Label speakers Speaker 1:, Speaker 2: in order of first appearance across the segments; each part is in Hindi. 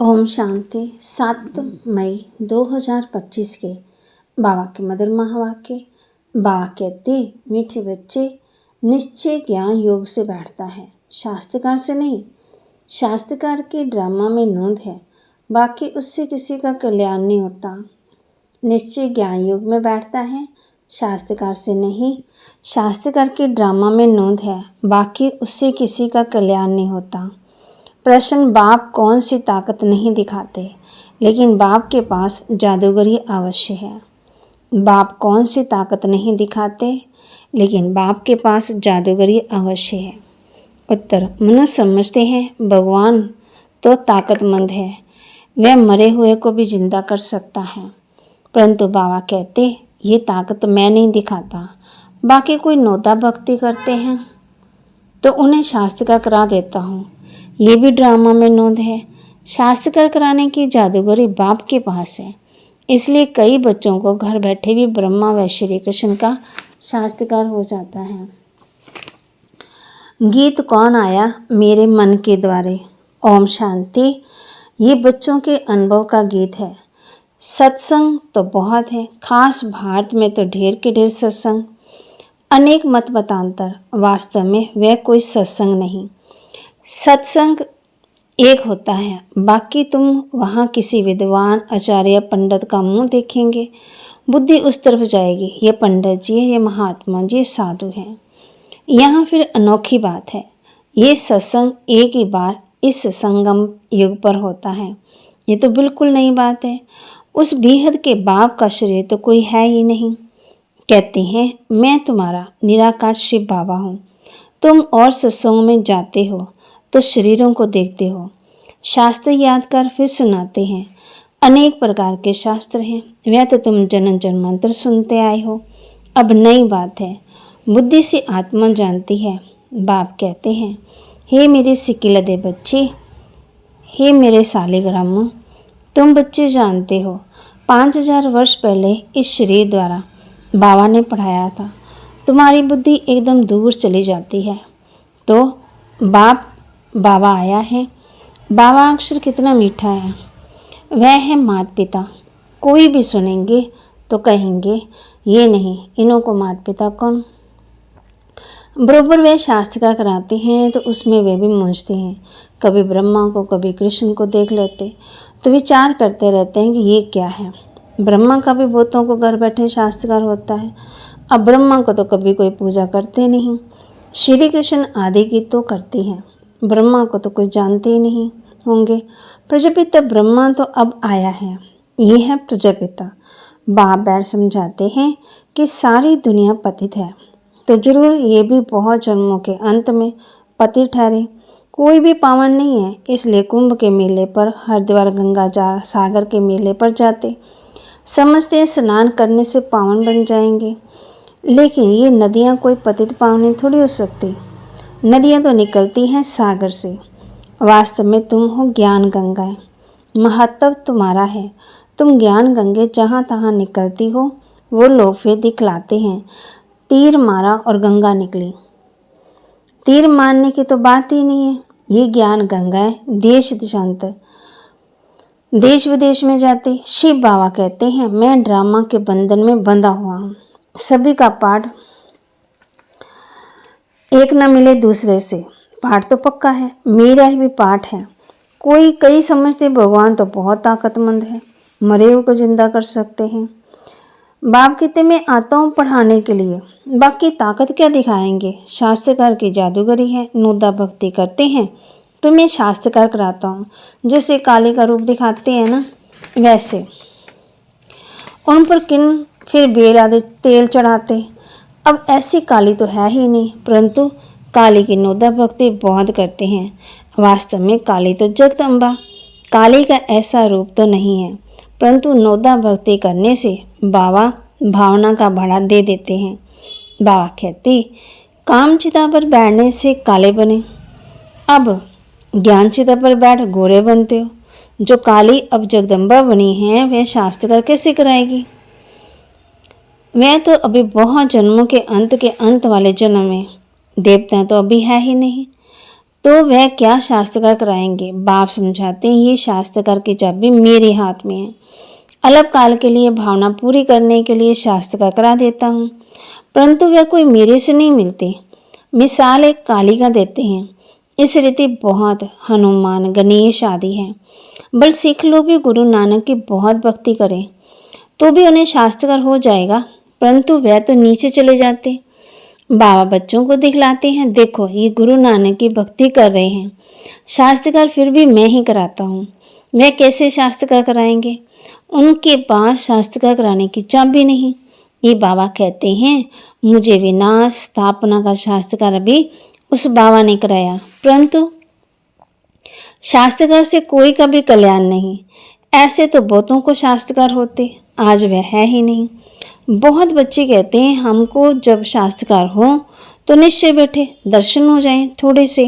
Speaker 1: ओम शांति। 7 मई 2025 के बाबा के मधुर महावाक्य। बाबा कहते, मीठे बच्चे, निश्चय ज्ञान योग से बैठता है, शास्त्रकार से नहीं। शास्त्रकार के ड्रामा में नोंद है, बाकी उससे किसी का कल्याण नहीं होता। निश्चय ज्ञान योग में बैठता है, शास्त्रकार से नहीं। शास्त्रकार के ड्रामा में नोंद है, बाकी उससे किसी का कल्याण नहीं होता। प्रश्न, बाप कौन सी ताकत नहीं दिखाते, लेकिन बाप के पास जादूगरी अवश्य है। बाप कौन सी ताकत नहीं दिखाते, लेकिन बाप के पास जादूगरी अवश्य है। उत्तर, मनुष्य समझते हैं भगवान तो ताकतमंद है, वह मरे हुए को भी जिंदा कर सकता है, परंतु बाबा कहते ये ताकत मैं नहीं दिखाता। बाकी कोई नौता भक्ति करते हैं तो उन्हें शास्त्र करा देता हूँ। ये भी ड्रामा में नोंद है। शास्त्र कराने की जादूगरी बाप के पास है, इसलिए कई बच्चों को घर बैठे भी ब्रह्मा व श्री कृष्ण का शास्त्रकार हो जाता है। गीत कौन आया मेरे मन के द्वारे। ओम शांति। ये बच्चों के अनुभव का गीत है। सत्संग तो बहुत है, खास भारत में तो ढेर के ढेर सत्संग, अनेक मत मतांतर। वास्तव में वह कोई सत्संग नहीं। सत्संग एक होता है, बाकी तुम वहाँ किसी विद्वान आचार्य पंडित का मुंह देखेंगे, बुद्धि उस तरफ जाएगी, ये पंडित जी है, ये महात्मा जी, साधु हैं। यहाँ फिर अनोखी बात है, ये सत्संग एक ही बार इस संगम युग पर होता है। ये तो बिल्कुल नई बात है। उस बेहद के बाप का शरीर तो कोई है ही नहीं। कहते हैं मैं तुम्हारा निराकार शिव बाबा हूँ। तुम और सत्संग में जाते हो तो शरीरों को देखते हो। शास्त्र याद कर फिर सुनाते हैं। अनेक प्रकार के शास्त्र हैं, वह तो तुम जन्म जन्मांतर सुनते आए हो। अब नई बात है, बुद्धि से आत्मा जानती है। बाप कहते हैं, हे मेरे सिकिलदे बच्चे, हे मेरे सालिग्राम, तुम बच्चे जानते हो 5000 वर्ष पहले इस शरीर द्वारा बाबा ने पढ़ाया था। तुम्हारी बुद्धि एकदम दूर चली जाती है तो बाबा आया है। बाबा अक्षर कितना मीठा है, वह है माता पिता। कोई भी सुनेंगे तो कहेंगे ये नहीं, इन्हों को माता पिता कौन। बरोबर वे शास्त्र का कराते हैं तो उसमें वे भी मूंझते हैं। कभी ब्रह्मा को कभी कृष्ण को देख लेते तो विचार करते रहते हैं कि ये क्या है। ब्रह्मा का भी बहुतों को घर बैठे शास्त्रकार होता है। अब ब्रह्मा को तो कभी कोई पूजा करते नहीं, श्री कृष्ण आदि की तो करते हैं। ब्रह्मा को तो कोई जानते ही नहीं होंगे। प्रजापिता ब्रह्मा तो अब आया है, ये है प्रजापिता। बाप बैठ समझाते हैं कि सारी दुनिया पतित है, तो जरूर ये भी बहुत जन्मों के अंत में पतित ठहरे। कोई भी पावन नहीं है, इसलिए कुंभ के मेले पर, हरिद्वार गंगा सागर के मेले पर जाते, समझते हैं स्नान करने से पावन बन जाएंगे। लेकिन ये नदियाँ कोई पतित पावनी थोड़ी हो सकती। नदियाँ तो निकलती हैं सागर से। वास्तव में तुम हो ज्ञान गंगाएं। महत्व तुम्हारा है। तुम ज्ञान गंगे जहाँ तहाँ निकलती हो, वो लोग फिर दिखलाते हैं तीर मारा और गंगा निकली। तीर मारने की तो बात ही नहीं है। ये ज्ञान गंगाएं देश देशांतर, देश विदेश में जाते। शिव बाबा कहते हैं मैं ड्रामा के बंधन में बंधा हुआ हूँ। सभी का पाठ एक न मिले दूसरे से, पाठ तो पक्का है, मेरा भी पाठ है। कई समझते भगवान तो बहुत ताकतमंद है, मरे हुए को जिंदा कर सकते हैं। बाप कहते मैं आता हूँ पढ़ाने के लिए, बाकी ताकत क्या दिखाएंगे। शास्त्रकार की जादूगरी है, नोदा भक्ति करते हैं तो मैं शास्त्रकार कराता हूँ। जैसे काली का रूप दिखाते हैं ना, वैसे उन पर किन फिर बेल आदि तेल चढ़ाते। अब ऐसी काली तो है ही नहीं, परंतु काली की नोदा भक्ति बहुत करते हैं। वास्तव में काली तो जगदम्बा, काली का ऐसा रूप तो नहीं है, परंतु नोदा भक्ति करने से बाबा भावना का भाड़ा दे देते हैं। बाबा कहते काम चिता पर बैठने से काले बने, अब ज्ञान चिता पर बैठ गोरे बनते हो। जो काली अब जगदम्बा बनी है वह शास्त्र कैसे कराएगी। वह तो अभी बहुत जन्मों के अंत वाले जन्म में, देवता तो अभी है ही नहीं। तो वह क्या शास्त्रकार कराएंगे। बाप समझाते हैं ये शास्त्रकार की चाबी मेरे हाथ में है। अल्पकाल के लिए भावना पूरी करने के लिए शास्त्रकार करा देता हूँ, परंतु वह कोई मेरे से नहीं मिलते। मिसाल एक काली का देते हैं। इस रीति बहुत हनुमान, गणेश आदि हैं। बल सिख लोग भी गुरु नानक की बहुत भक्ति करें तो भी उन्हें शास्त्रकार हो जाएगा, परंतु वह तो नीचे चले जाते। बाबा बच्चों को दिखलाते हैं, देखो ये गुरु नानक की भक्ति कर रहे हैं, शास्त्रकार फिर भी मैं ही कराता हूँ। वह कैसे शास्त्रकार कराएंगे, उनके पास शास्त्रकार कराने की चाबी नहीं। ये बाबा कहते हैं मुझे विनाश स्थापना का शास्त्रकार अभी उस बाबा ने कराया, परंतु शास्त्रकार से कोई का भी कल्याण नहीं। ऐसे तो बहुतों को शास्त्रकार होते, आज वह है ही नहीं। बहुत बच्चे कहते हैं हमको जब शास्त्रकार हो तो निश्चय बैठे दर्शन हो जाएं थोड़े से,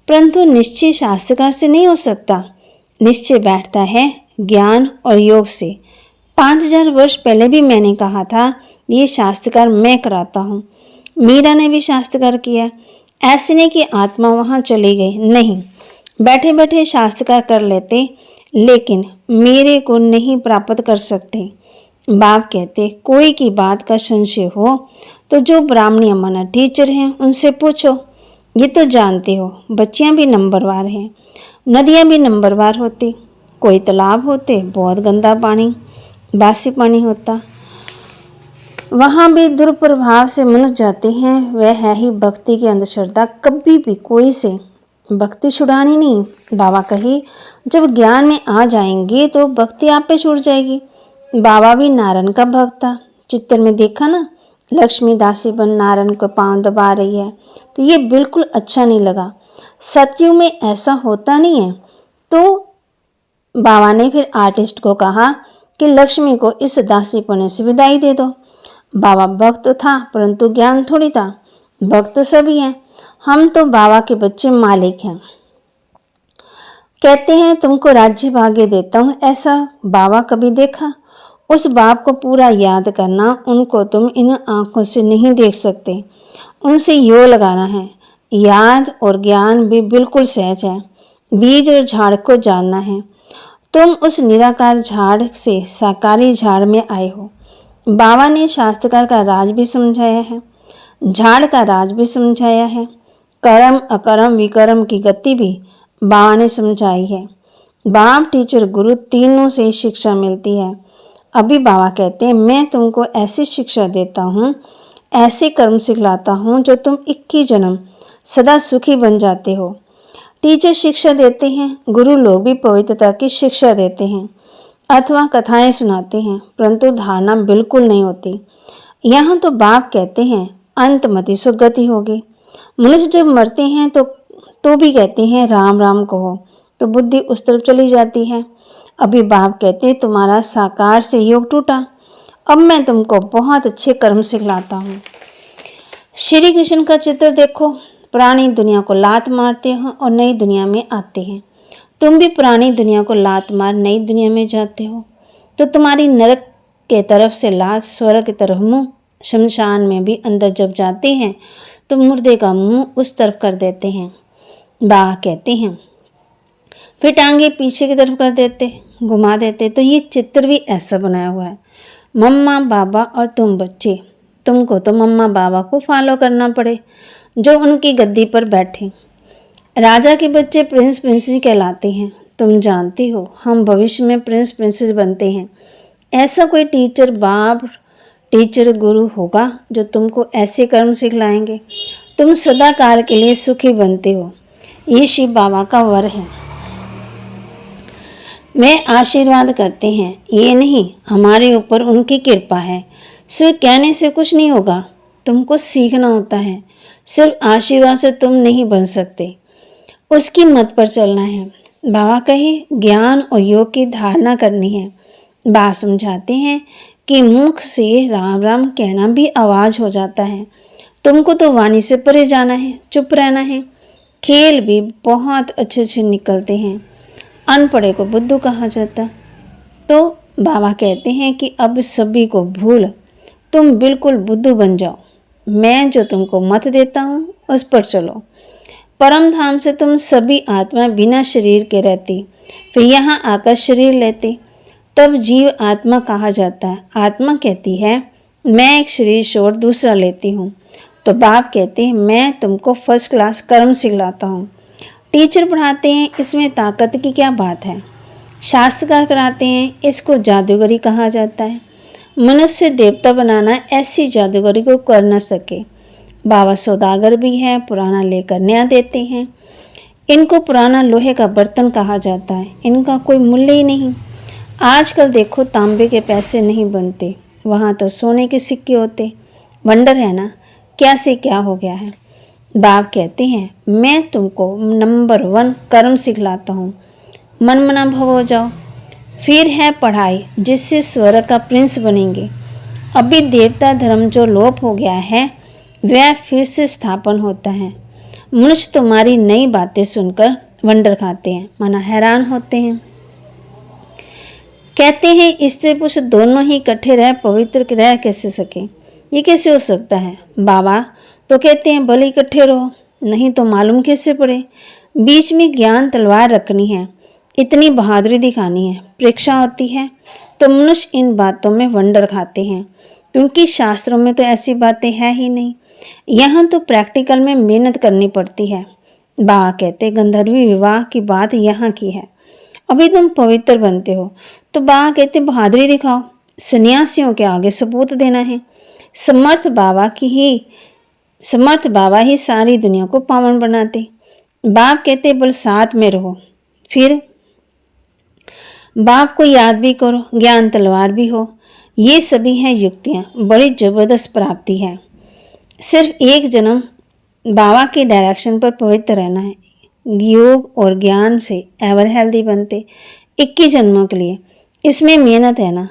Speaker 1: परंतु निश्चय शास्त्रकार से नहीं हो सकता। निश्चय बैठता है ज्ञान और योग से। 5000 वर्ष पहले भी मैंने कहा था ये शास्त्रकार मैं कराता हूँ। मीरा ने भी शास्त्रकार किया। ऐसे नहीं कि आत्मा वहाँ चली गई, नहीं, बैठे बैठे शास्त्रकार कर लेते, लेकिन मेरे को नहीं प्राप्त कर सकते। बाप कहते कोई की बात का संशय हो तो जो ब्राह्मणी अम्मा टीचर हैं उनसे पूछो। ये तो जानते हो बच्चियां भी नंबरवार हैं, नदियां भी नंबरवार होती। कोई तालाब होते बहुत गंदा पानी, बासी पानी होता, वहाँ भी दुर्प्रभाव से मनुष्य जाते हैं। वह है ही भक्ति की अंधश्रद्धा। कभी भी कोई से भक्ति छुड़ानी नहीं। बाबा कही जब ज्ञान में आ जाएंगे तो भक्ति आप पे छूट जाएगी। बाबा भी नारायण का भक्त था। चित्र में देखा ना, लक्ष्मी दासी बन नारायण को पांव दबा रही है, तो ये बिल्कुल अच्छा नहीं लगा। सतयुग में ऐसा होता नहीं है। तो बाबा ने फिर आर्टिस्ट को कहा कि लक्ष्मी को इस दासीपने से विदाई दे दो। बाबा भक्त था परंतु ज्ञान थोड़ी था। भक्त तो सभी हैं, हम तो बाबा के बच्चे मालिक हैं। कहते हैं तुमको राज्य भाग्य देता हूँ, ऐसा बाबा कभी देखा? उस बाप को पूरा याद करना। उनको तुम इन आंखों से नहीं देख सकते, उनसे यो लगाना है। याद और ज्ञान भी बिल्कुल सहज है। बीज और झाड़ को जानना है। तुम उस निराकार झाड़ से साकारी झाड़ में आए हो। बाबा ने शास्त्रकार का राज भी समझाया है, झाड़ का राज भी समझाया है। कर्म अकर्म विकर्म की गति भी बाबा ने समझाई है। बाप टीचर गुरु तीनों से शिक्षा मिलती है। अभी बाबा कहते हैं मैं तुमको ऐसी शिक्षा देता हूँ, ऐसे कर्म सिखलाता हूँ जो तुम 21 जन्म सदा सुखी बन जाते हो। टीचर शिक्षा देते हैं, गुरु लोग भी पवित्रता की शिक्षा देते हैं अथवा कथाएं सुनाते हैं, परंतु धारणा बिल्कुल नहीं होती। यहाँ तो बाप कहते हैं अंतमति सुगति होगी। मनुष्य जब मरते हैं तो भी कहते हैं राम राम कहो, तो बुद्धि उस तरफ चली जाती है। अभी बाप कहते हैं तुम्हारा साकार से योग टूटा, अब मैं तुमको बहुत अच्छे कर्म सिखलाता हूँ। श्री कृष्ण का चित्र देखो, पुरानी दुनिया को लात मारते हो और नई दुनिया में आते हैं। तुम भी पुरानी दुनिया को लात मार नई दुनिया में जाते हो, तो तुम्हारी नरक के तरफ से लात, स्वर्ग की तरफ मुंह। शमशान में भी अंदर जब जाते हैं तो मुर्दे का मुंह उस तरफ कर देते हैं। बाबा कहते हैं फिर टांगे पीछे की तरफ कर देते, घुमा देते। तो ये चित्र भी ऐसा बनाया हुआ है। मम्मा बाबा और तुम बच्चे, तुमको तो मम्मा बाबा को फॉलो करना पड़े जो उनकी गद्दी पर बैठे। राजा के बच्चे प्रिंस प्रिंसेस कहलाते हैं। तुम जानते हो हम भविष्य में प्रिंस प्रिंसेस बनते हैं। ऐसा कोई टीचर बाप, टीचर गुरु होगा जो तुमको ऐसे कर्म सिखलाएंगे। तुम सदा काल के लिए सुखी बनते हो। ये शिव बाबा का वर है। मैं आशीर्वाद करते हैं, ये नहीं हमारे ऊपर उनकी कृपा है। सिर्फ कहने से कुछ नहीं होगा, तुमको सीखना होता है। सिर्फ आशीर्वाद से तुम नहीं बन सकते, उसकी मत पर चलना है। बाबा कहे ज्ञान और योग की धारणा करनी है। बाबा समझाते हैं कि मुख से राम राम कहना भी आवाज़ हो जाता है। तुमको तो वाणी से परे जाना है, चुप रहना है। खेल भी बहुत अच्छे अच्छे निकलते हैं। अनपढ़े को बुद्धू कहा जाता। तो बाबा कहते हैं कि अब सभी को भूल तुम बिल्कुल बुद्धू बन जाओ। मैं जो तुमको मत देता हूँ उस पर चलो। परम धाम से तुम सभी आत्मा बिना शरीर के रहती, फिर यहाँ आकर शरीर लेते, तब जीव आत्मा कहा जाता है। आत्मा कहती है मैं एक शरीर छोड़ दूसरा लेती हूँ, तो बाप कहते हैं मैं तुमको फर्स्ट क्लास कर्म सिखलाता हूँ। टीचर पढ़ाते हैं, इसमें ताकत की क्या बात है। शास्त्रकार कराते हैं, इसको जादूगरी कहा जाता है। मनुष्य देवता बनाना ऐसी जादूगरी को कर न सके। बाबा सौदागर भी है, पुराना लेकर नया देते हैं। इनको पुराना लोहे का बर्तन कहा जाता है, इनका कोई मूल्य ही नहीं। आजकल देखो तांबे के पैसे नहीं बनते, वहाँ तो सोने के सिक्के होते। वंडर है ना, क्या से क्या हो गया है। बाप कहते हैं मैं तुमको नंबर 1 कर्म सिखलाता हूँ, मन मना भव हो जाओ। फिर है पढ़ाई, जिससे स्वर्ग का प्रिंस बनेंगे। अभी देवता धर्म जो लोप हो गया है वह फिर से स्थापन होता है। मनुष्य तुम्हारी नई बातें सुनकर वंडर खाते हैं, माना हैरान होते हैं। कहते हैं स्त्री पुरुष दोनों ही इकट्ठे रह पवित्र रह कैसे सके, ये कैसे हो सकता है। बाबा तो कहते हैं भले इकट्ठे रहो, नहीं तो मालूम कैसे पड़े। बीच में ज्ञान तलवार रखनी है, इतनी बहादुरी दिखानी है, परीक्षा होती है। तो मनुष्य इन बातों में वंडर खाते हैं, क्योंकि शास्त्रों में तो ऐसी बातें हैं ही नहीं। यहाँ तो प्रैक्टिकल में मेहनत करनी पड़ती है। बाबा कहते गंधर्वी विवाह की बात यहाँ की है, अभी तुम पवित्र बनते हो। तो बाबा कहते बहादुरी दिखाओ, सन्यासियों के आगे सबूत देना है। समर्थ बाबा ही सारी दुनिया को पावन बनाते। बाप कहते बल साथ में रहो, फिर बाप को याद भी करो, ज्ञान तलवार भी हो। ये सभी हैं युक्तियाँ, बड़ी ज़बरदस्त प्राप्ति है। सिर्फ एक जन्म बाबा के डायरेक्शन पर पवित्र रहना है। योग और ज्ञान से एवर हेल्दी बनते 21 जन्मों के लिए। इसमें मेहनत है ना।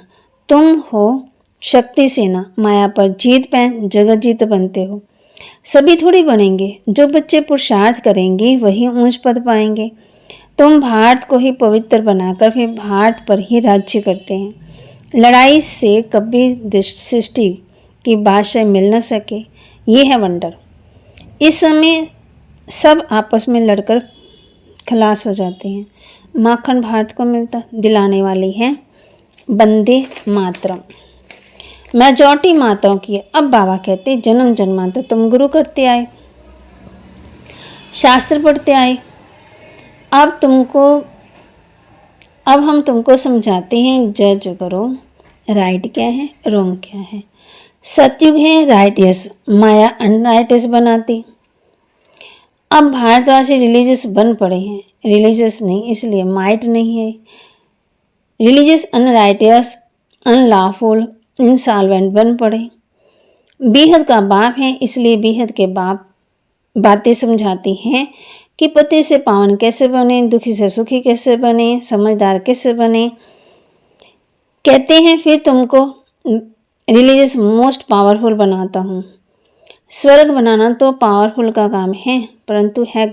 Speaker 1: तुम हो शक्ति सेना, माया पर जीत पहन जगत जीत बनते हो। सभी थोड़ी बनेंगे, जो बच्चे पुरुषार्थ करेंगे वही ऊंच पद पाएंगे। तुम भारत को ही पवित्र बनाकर फिर भारत पर ही राज्य करते हैं। लड़ाई से कभी सृष्टि की बादशाह मिल न सके, ये है वंडर। इस समय सब आपस में लड़कर खलास हो जाते हैं, माखन भारत को मिलता। दिलाने वाली है वंदे मातरम। मेजॉरिटी माताओं की है। अब बाबा कहते जन्म जन्मांतर तुम गुरु करते आए, शास्त्र पढ़ते आए। अब हम तुमको समझाते हैं जज करो, राइट क्या है रॉन्ग क्या है। सतयुग है राइट यस, माया अनराइटस बनाती। अब भारतवासी रिलीजियस बन पड़े हैं, रिलीजियस नहीं इसलिए माइट नहीं है। रिलीजियस अनराइटियस अनलॉफुल इंसॉल्वेंट बन पड़े। बेहद का बाप है, इसलिए बेहद के बाप बातें समझाती हैं कि पति से पावन कैसे बने, दुखी से सुखी कैसे बने, समझदार कैसे बने। कहते हैं फिर तुमको रिलीजियस मोस्ट पावरफुल बनाता हूँ। स्वर्ग बनाना तो पावरफुल का काम है, परंतु है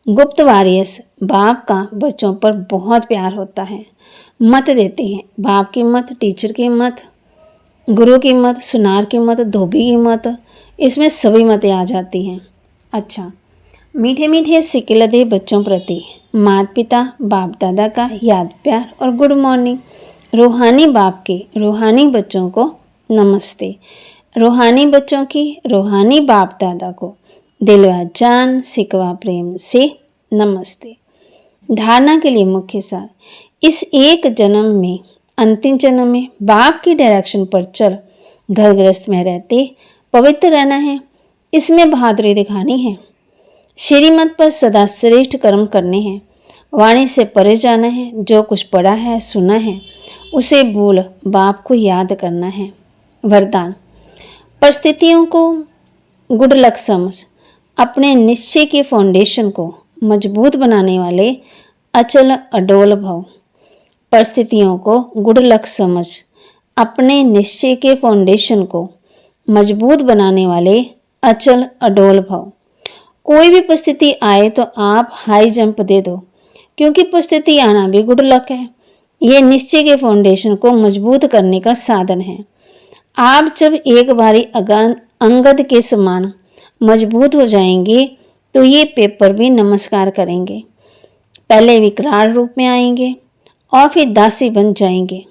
Speaker 1: गुप्त वारियस। बाप का बच्चों पर बहुत प्यार होता है, मत देते हैं। बाप की मत, टीचर की मत, गुरु की मत, सुनार की मत, धोबी की मत, इसमें सभी मतें आ जाती हैं। अच्छा, मीठे मीठे सिक्के लदे बच्चों प्रति माता पिता बाप दादा का याद प्यार और गुड मॉर्निंग। रूहानी बाप के रूहानी बच्चों को नमस्ते। रूहानी बच्चों की रूहानी बाप दादा को दिलवा जान सिकवा प्रेम से नमस्ते। धारणा के लिए मुख्य सार, इस एक जन्म में अंतिम जन्म में बाप की डायरेक्शन पर चल घर गृहस्थ में रहते पवित्र रहना है। इसमें बहादुरी दिखानी है। श्रीमत पर सदा श्रेष्ठ कर्म करने हैं। वाणी से परे जाना है। जो कुछ पढ़ा है सुना है उसे भूल बाप को याद करना है। वरदान, परिस्थितियों को गुड लक समझ अपने निश्चय के फाउंडेशन को मजबूत बनाने वाले अचल अडोल भव। परिस्थितियों को गुड लक समझ अपने निश्चय के फाउंडेशन को मजबूत बनाने वाले अचल अडोल भव। कोई भी परिस्थिति आए तो आप हाई जंप दे दो, क्योंकि परिस्थिति आना भी गुड लक है। ये निश्चय के फाउंडेशन को मजबूत करने का साधन है। आप जब एक बारी अंगद के समान मजबूत हो जाएंगे तो ये पेपर भी नमस्कार करेंगे। पहले विकराल रूप में आएंगे और फिर दासी बन जाएंगे।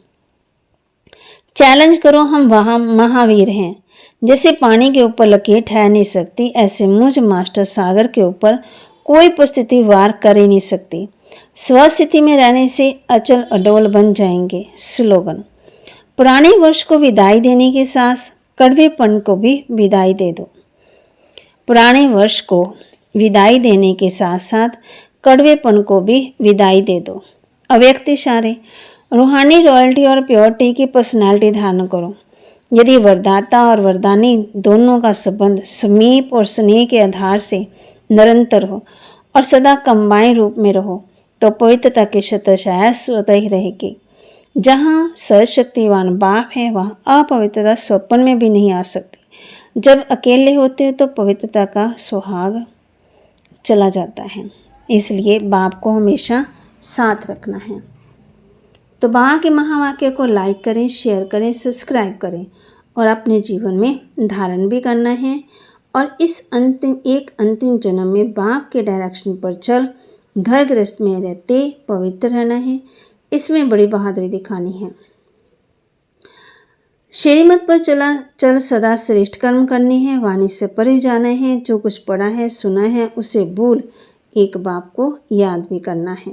Speaker 1: चैलेंज करो, हम वहाँ महावीर हैं। जैसे पानी के ऊपर लकीर ठहर नहीं सकती, ऐसे मुझ मास्टर सागर के ऊपर कोई परिस्थिति वार कर ही नहीं सकती। स्वस्थिति में रहने से अचल अडोल बन जाएंगे। स्लोगन। पुराने वर्ष को विदाई देने के साथ कड़वेपन को भी विदाई दे दो। पुराने वर्ष को विदाई देने के साथ साथ कड़वेपन को भी विदाई दे दो। अव्यक्त इशारे। रूहानी रॉयल्टी और प्योरिटी की पर्सनालिटी धारण करो। यदि वरदाता और वरदानी दोनों का संबंध समीप और स्नेह के आधार से निरंतर हो और सदा कंबाइन रूप में रहो तो पवित्रता की शतशाया स्वतः ही रहेगी। जहाँ सर्वशक्तिवान बाप है वहाँ अपवित्रता स्वप्न में भी नहीं आ सकती। जब अकेले होते हो तो पवित्रता का सुहाग चला जाता है। इसलिए बाप को हमेशा साथ रखना है। तो बाबा के महावाक्य को लाइक करें, शेयर करें, सब्सक्राइब करें और अपने जीवन में धारण भी करना है। और इस अंतिम जन्म में बाप के डायरेक्शन पर चल घर गृहस्थ में रहते पवित्र रहना है। इसमें बड़ी बहादुरी दिखानी है। श्रीमत पर चल सदा श्रेष्ठ कर्म करनी है। वाणी से परे जाना है। जो कुछ पढ़ा है सुना है उसे भूल एक बाप को याद भी करना है।